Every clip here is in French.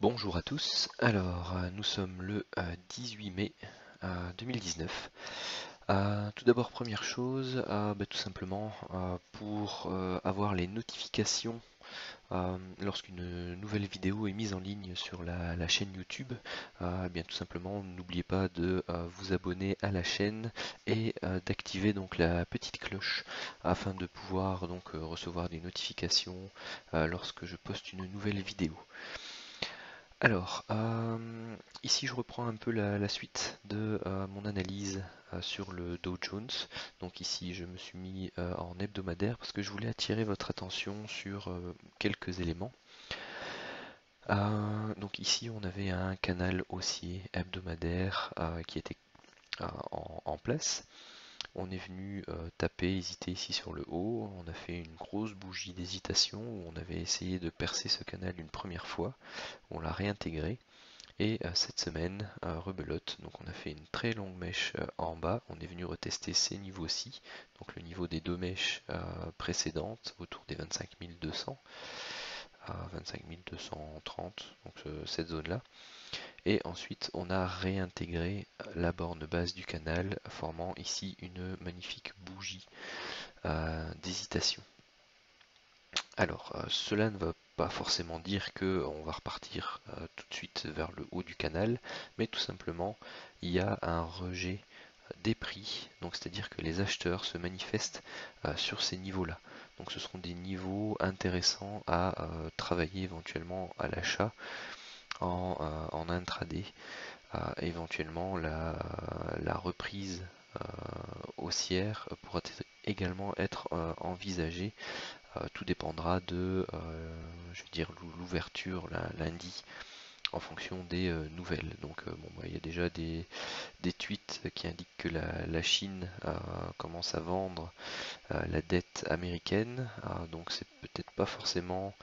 Bonjour à tous, alors nous sommes le 18 mai 2019. Tout d'abord, première chose, tout simplement pour avoir les notifications lorsqu'une nouvelle vidéo est mise en ligne sur la chaîne YouTube, bien tout simplement n'oubliez pas de vous abonner à la chaîne et d'activer donc la petite cloche afin de pouvoir donc recevoir des notifications lorsque je poste une nouvelle vidéo. Alors, ici je reprends un peu la suite de mon analyse sur le Dow Jones. Donc ici je me suis mis en hebdomadaire parce que je voulais attirer votre attention sur quelques éléments. Donc ici on avait un canal haussier hebdomadaire qui était en place. On est venu taper, hésiter ici sur le haut. On a fait une grosse bougie d'hésitation où on avait essayé de percer ce canal une première fois. On l'a réintégré. Et cette semaine, rebelote, donc on a fait une très longue mèche en bas, on est venu retester ces niveaux-ci, donc le niveau des deux mèches précédentes, autour des 25 200 à 25 230, donc cette zone-là. Et ensuite on a réintégré la borne basse du canal, formant ici une magnifique bougie d'hésitation. Alors, cela ne va pas forcément dire qu'on va repartir tout de suite vers le haut du canal, mais tout simplement, il y a un rejet des prix, donc c'est-à-dire que les acheteurs se manifestent sur ces niveaux-là. Donc ce seront des niveaux intéressants à travailler éventuellement à l'achat en intraday, éventuellement la reprise haussière pourra également être envisagée. Tout dépendra de je veux dire, l'ouverture lundi en fonction des nouvelles. Donc bon, il y a déjà des tweets qui indiquent que la Chine commence à vendre la dette américaine. Donc c'est peut-être pas forcément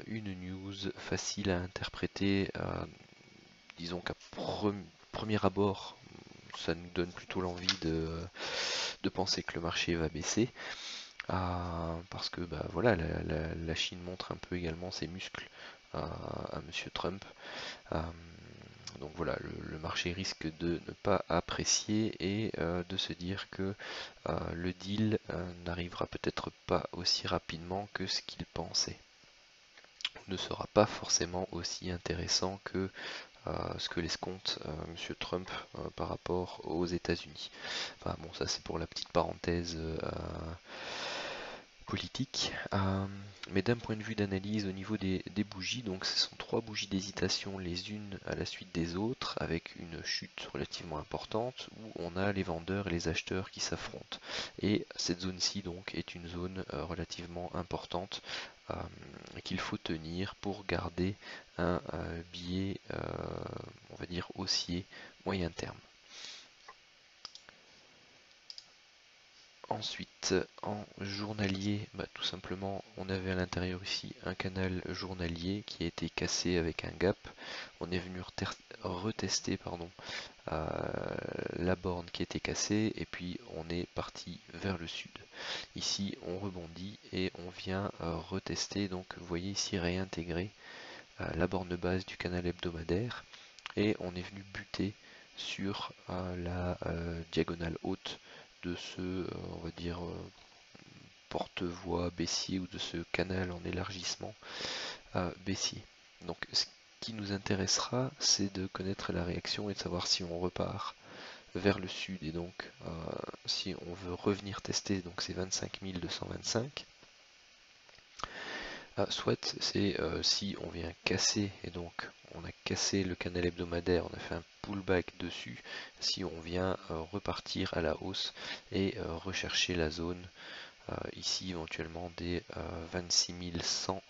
une news facile à interpréter. Disons qu'à premier abord, ça nous donne plutôt l'envie de penser que le marché va baisser. Parce que voilà, la Chine montre un peu également ses muscles à Monsieur Trump. Euh, donc voilà, le marché risque de ne pas apprécier et de se dire que le deal n'arrivera peut-être pas aussi rapidement que ce qu'il pensait. Ne sera pas forcément aussi intéressant que ce que l'escompte Monsieur Trump par rapport aux États-Unis. Enfin bon, ça c'est pour la petite parenthèse politique. Mais d'un point de vue d'analyse au niveau des bougies, donc ce sont trois bougies d'hésitation les unes à la suite des autres, avec une chute relativement importante, où on a les vendeurs et les acheteurs qui s'affrontent. Et cette zone-ci donc est une zone relativement importante qu'il faut tenir pour garder un biais, on va dire, haussier moyen terme. Ensuite, en journalier, tout simplement, on avait à l'intérieur ici un canal journalier qui a été cassé avec un gap. On est venu retester la borne qui était cassée et puis on est parti vers le sud. Ici, on rebondit et on vient retester. Donc, vous voyez ici réintégrer la borne base du canal hebdomadaire et on est venu buter sur la diagonale haute de ce, on va dire, porte-voie baissier ou de ce canal en élargissement baissier. Donc ce qui nous intéressera, c'est de connaître la réaction et de savoir si on repart vers le sud et donc si on veut revenir tester donc ces 25 225. Soit c'est si on vient casser et donc on a cassé le canal hebdomadaire, on a fait un pullback dessus, si on vient repartir à la hausse et rechercher la zone ici éventuellement des 26 100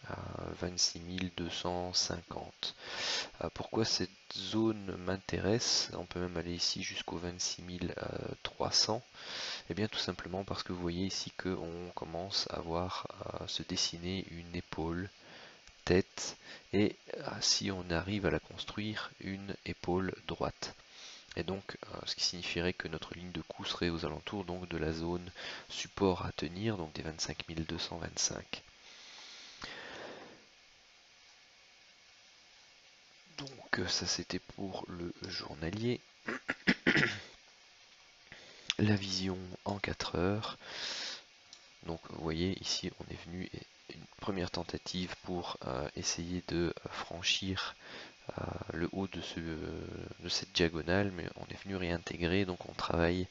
à 26 250. Pourquoi cette zone m'intéresse? On peut même aller ici jusqu'au 26 300. Et bien tout simplement parce que vous voyez ici qu'on commence à voir se dessiner une épaule, tête, et si on arrive à la construire, une épaule droite. Et donc ce qui signifierait que notre ligne de coup serait aux alentours donc de la zone support à tenir, donc des 25 225. Donc ça c'était pour le journalier. La vision en 4 heures. Donc vous voyez ici on est venu une première tentative pour essayer de franchir le haut de cette diagonale, mais on est venu réintégrer, donc on travaille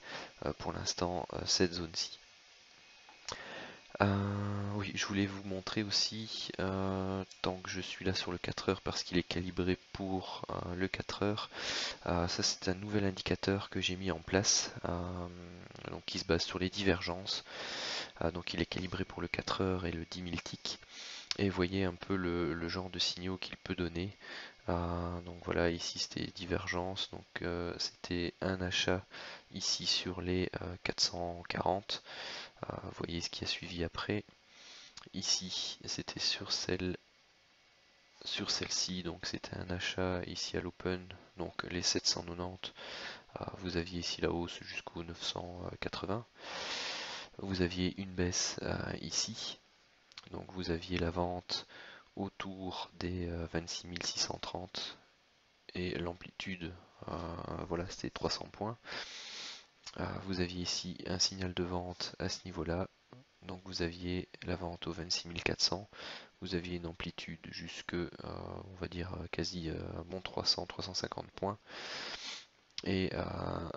pour l'instant cette zone-ci. Oui, je voulais vous montrer aussi, tant que je suis là sur le 4 heures, parce qu'il est calibré pour le 4 heures, ça c'est un nouvel indicateur que j'ai mis en place, donc qui se base sur les divergences. Donc il est calibré pour le 4 heures et le 10 000 ticks. Et vous voyez un peu le genre de signaux qu'il peut donner. Donc voilà, ici c'était divergence, donc c'était un achat ici sur les 440. Vous voyez ce qui a suivi après. Ici c'était sur celle-ci, donc c'était un achat ici à l'open, donc les 790. Vous aviez ici la hausse jusqu'au 980. Vous aviez une baisse ici, donc vous aviez la vente autour des 26 630 et l'amplitude, voilà, c'était 300 points. Vous aviez ici un signal de vente à ce niveau-là, donc vous aviez la vente aux 26 400, vous aviez une amplitude jusque, on va dire, quasi bon 300-350 points, et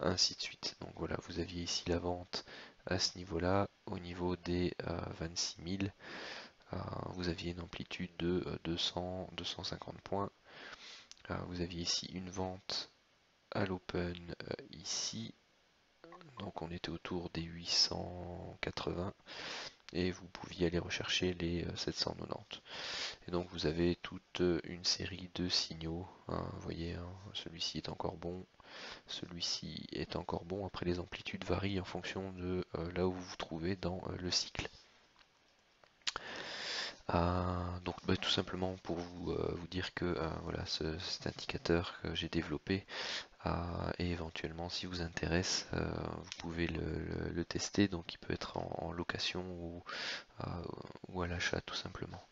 ainsi de suite. Donc voilà, vous aviez ici la vente à ce niveau-là, au niveau des 26 000, vous aviez une amplitude de 200-250 points. Vous aviez ici une vente à l'open ici, donc on était autour des 880 et vous pouviez aller rechercher les 790. Et donc vous avez toute une série de signaux, hein, vous voyez, hein, celui-ci est encore bon, celui-ci est encore bon. Après les amplitudes varient en fonction de là où vous vous trouvez dans le cycle. Donc bah, tout simplement pour vous dire que voilà, cet indicateur que j'ai développé, et éventuellement si vous intéresse, vous pouvez le tester, donc il peut être en location ou à l'achat tout simplement.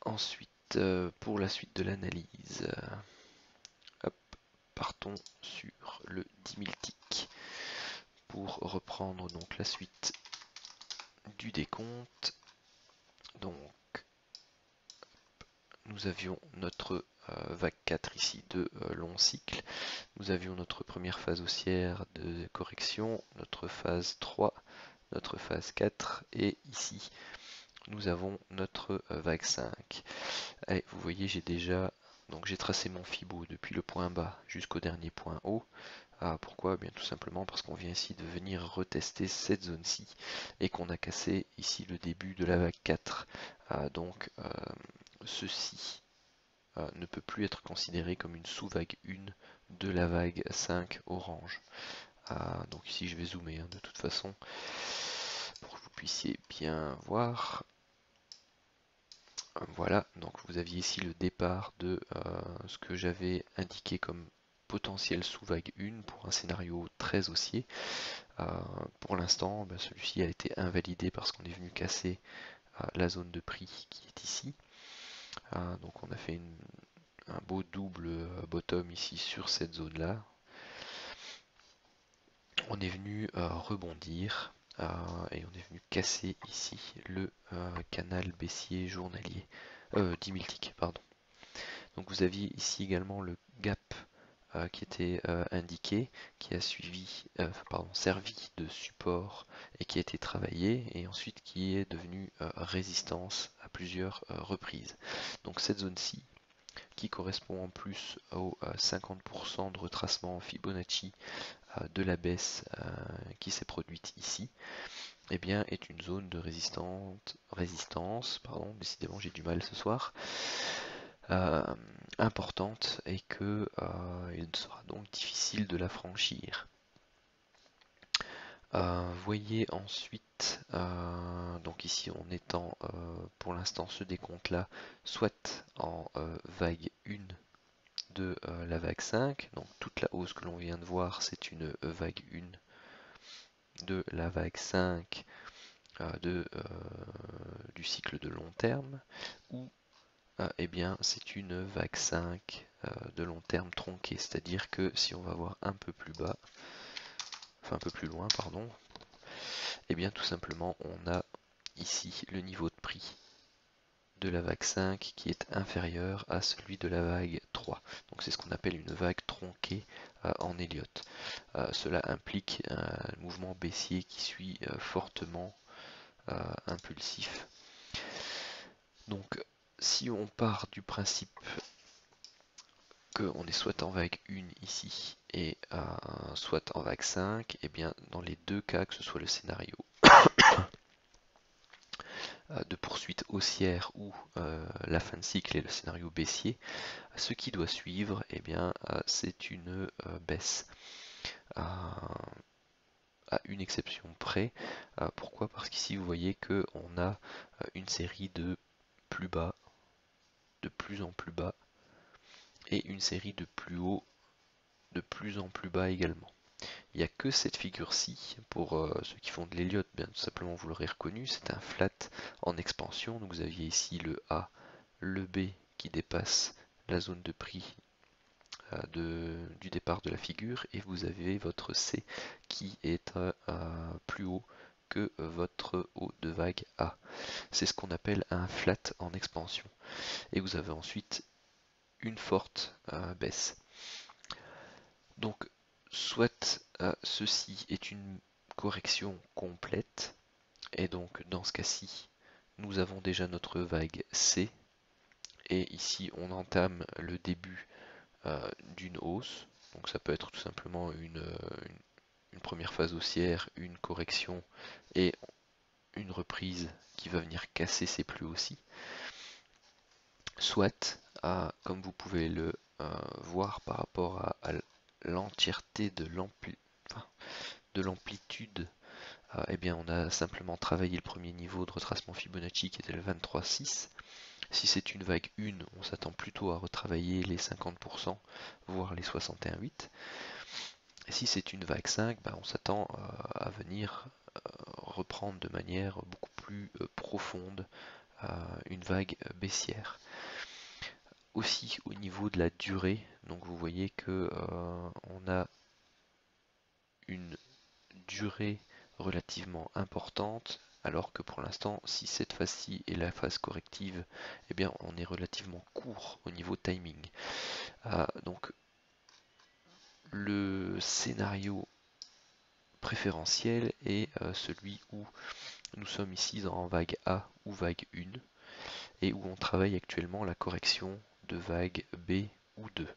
Ensuite, pour la suite de l'analyse, hop, partons sur le 10 000 ticks pour reprendre donc la suite du décompte. Donc nous avions notre vague 4 ici de long cycle, nous avions notre première phase haussière de correction, notre phase 3, notre phase 4 et ici nous avons notre vague 5. Et vous voyez j'ai tracé mon Fibo depuis le point bas jusqu'au dernier point haut. Pourquoi? Bien tout simplement parce qu'on vient ici de venir retester cette zone-ci et qu'on a cassé ici le début de la vague 4. Donc ceci ne peut plus être considéré comme une sous-vague 1 de la vague 5 orange. Donc ici je vais zoomer de toute façon pour que vous puissiez bien voir. Voilà, donc vous aviez ici le départ de ce que j'avais indiqué comme potentiel sous-vague 1 pour un scénario très haussier. Pour l'instant, celui-ci a été invalidé parce qu'on est venu casser la zone de prix qui est ici. Donc on a fait un beau double bottom ici sur cette zone-là. On est venu rebondir et on est venu casser ici le canal baissier journalier, 10 000 ticks, pardon. Donc vous aviez ici également le gap qui était indiqué, qui a servi de support et qui a été travaillé, et ensuite qui est devenu résistance à plusieurs reprises. Donc cette zone-ci, qui correspond en plus aux 50% de retracement Fibonacci de la baisse qui s'est produite ici, eh bien, est une zone de résistance, pardon, décidément j'ai du mal ce soir, importante, et que il sera donc difficile de la franchir. Voyez ensuite, donc ici on est en, pour l'instant ce décompte là, soit en vague 1 de la vague 5, donc toute la hausse que l'on vient de voir c'est une vague 1 de la vague 5 du cycle de long terme, ou eh bien c'est une vague 5 de long terme tronquée, c'est-à-dire que si on va voir un peu plus bas, enfin un peu plus loin, pardon, eh bien tout simplement on a ici le niveau de prix de la vague 5 qui est inférieur à celui de la vague 3. Donc c'est ce qu'on appelle une vague tronquée en Elliott. Cela implique un mouvement baissier qui suit fortement impulsif. Donc si on part du principe qu'on est soit en vague 1 ici et soit en vague 5, et eh bien dans les deux cas, que ce soit le scénario de poursuite haussière ou la fin de cycle et le scénario baissier, ce qui doit suivre, eh bien c'est une baisse. À une exception près. Pourquoi? Parce qu'ici vous voyez qu'on a une série de plus bas, de plus en plus bas, et une série de plus haut, de plus en plus bas également. Il n'y a que cette figure-ci, pour ceux qui font de l'Elliott, bien tout simplement vous l'aurez reconnu, c'est un flat en expansion. Donc vous aviez ici le A, le B qui dépasse la zone de prix du départ de la figure, et vous avez votre C qui est plus haut que votre haut de vague A. C'est ce qu'on appelle un flat en expansion. Et vous avez ensuite une forte baisse. Donc soit ceci est une correction complète, et donc dans ce cas-ci, nous avons déjà notre vague C, et ici on entame le début d'une hausse. Donc ça peut être tout simplement une première phase haussière, une correction et une reprise qui va venir casser ces plus aussi. Soit, comme vous pouvez le voir par rapport à l'entièreté de l'amplitude, eh bien on a simplement travaillé le premier niveau de retracement Fibonacci qui était le 23,6. Si c'est une vague 1, on s'attend plutôt à retravailler les 50%, voire les 61,8. Si c'est une vague 5, ben, on s'attend à venir reprendre de manière beaucoup plus profonde une vague baissière. Aussi au niveau de la durée, donc vous voyez que on a une durée relativement importante, alors que pour l'instant, si cette phase-ci est la phase corrective, eh bien on est relativement court au niveau timing. Donc le scénario préférentiel est celui où nous sommes ici en vague A ou vague 1 et où on travaille actuellement la correction de vague B ou 2.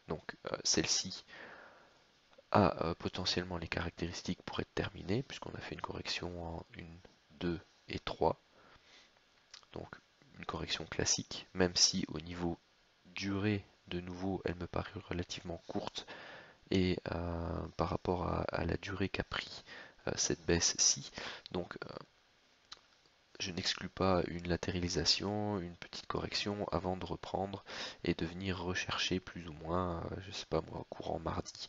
Donc celle-ci a potentiellement les caractéristiques pour être terminée puisqu'on a fait une correction en 1, 2 et 3. Donc une correction classique, même si au niveau durée, de nouveau, elle me paraît relativement courte et par rapport à la durée qu'a pris cette baisse-ci. Donc je n'exclus pas une latéralisation, une petite correction avant de reprendre et de venir rechercher plus ou moins, je sais pas moi, courant mardi,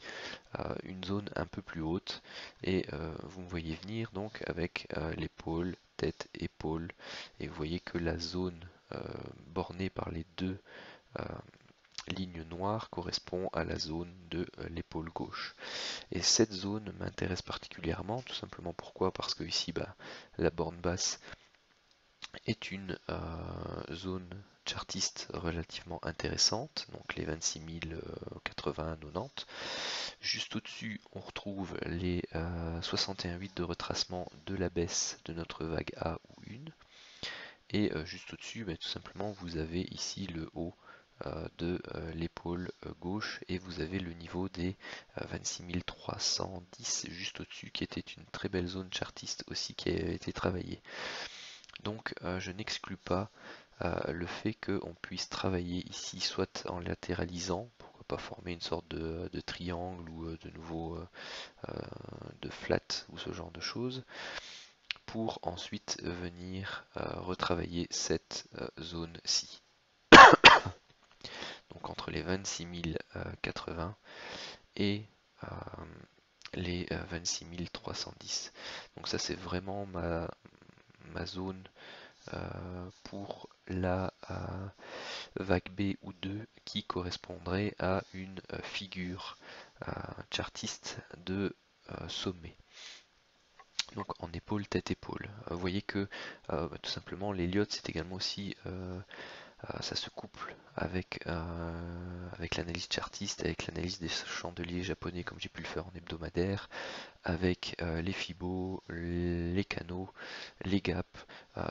une zone un peu plus haute. Et vous me voyez venir donc avec l'épaule, tête, épaule, et vous voyez que la zone bornée par les deux lignes noires correspond à la zone de l'épaule gauche. Et cette zone m'intéresse particulièrement, tout simplement pourquoi? Parce que ici, bah, la borne basse est une zone chartiste relativement intéressante, donc les 26 080-90. Juste au-dessus, on retrouve les 61,8 de retracement de la baisse de notre vague A ou 1. Et juste au-dessus, tout simplement, vous avez ici le haut de l'épaule gauche et vous avez le niveau des 26 310 juste au-dessus qui était une très belle zone chartiste aussi qui a été travaillée. Donc je n'exclus pas le fait qu'on puisse travailler ici soit en latéralisant, pourquoi pas former une sorte de triangle ou de nouveau de flat ou ce genre de choses, pour ensuite venir retravailler cette zone-ci. Donc entre les 26 080 et les 26 310. Donc ça c'est vraiment ma zone pour la vague B ou 2 qui correspondrait à une figure chartiste de sommet. Donc en épaule, tête, épaule. Vous voyez que tout simplement l'Elliott c'est également aussi ça se couple avec l'analyse chartiste, avec l'analyse des chandeliers japonais comme j'ai pu le faire en hebdomadaire, avec les fibos, les canaux, les gaps.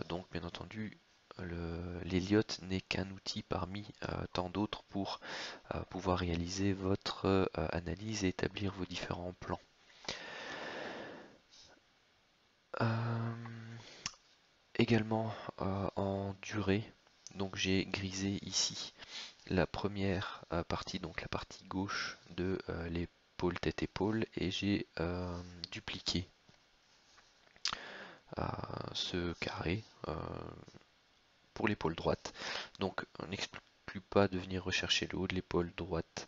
Donc bien entendu, l'Elliott n'est qu'un outil parmi tant d'autres pour pouvoir réaliser votre analyse et établir vos différents plans. Également en durée, donc j'ai grisé ici la première partie, donc la partie gauche de l'épaule tête-épaule, et j'ai dupliqué ce carré pour l'épaule droite. Donc on n'exclut pas de venir rechercher le haut de l'épaule droite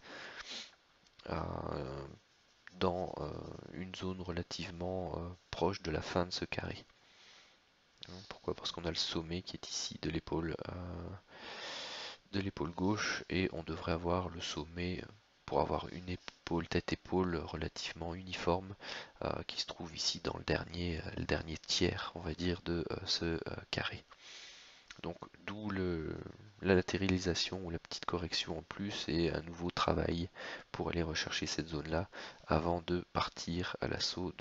dans une zone relativement proche de la fin de ce carré. Pourquoi? Parce qu'on a le sommet qui est ici de l'épaule gauche et on devrait avoir le sommet pour avoir une épaule tête-épaule relativement uniforme qui se trouve ici dans le dernier tiers, on va dire, de ce carré. Donc d'où la latéralisation ou la petite correction en plus et un nouveau travail pour aller rechercher cette zone-là avant de partir à l'assaut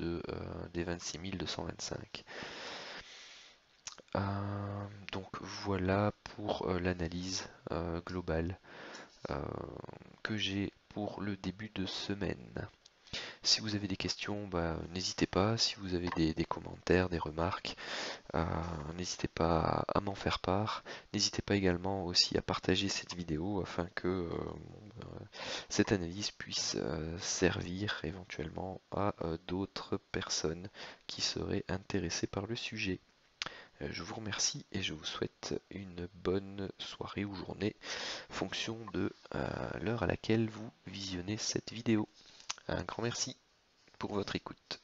des 26 225. Donc voilà pour l'analyse globale que j'ai pour le début de semaine. Si vous avez des questions, n'hésitez pas. Si vous avez des commentaires, des remarques, n'hésitez pas à m'en faire part. N'hésitez pas également aussi à partager cette vidéo afin que cette analyse puisse servir éventuellement à d'autres personnes qui seraient intéressées par le sujet. Je vous remercie et je vous souhaite une bonne soirée ou journée, fonction de l'heure à laquelle vous visionnez cette vidéo. Un grand merci pour votre écoute.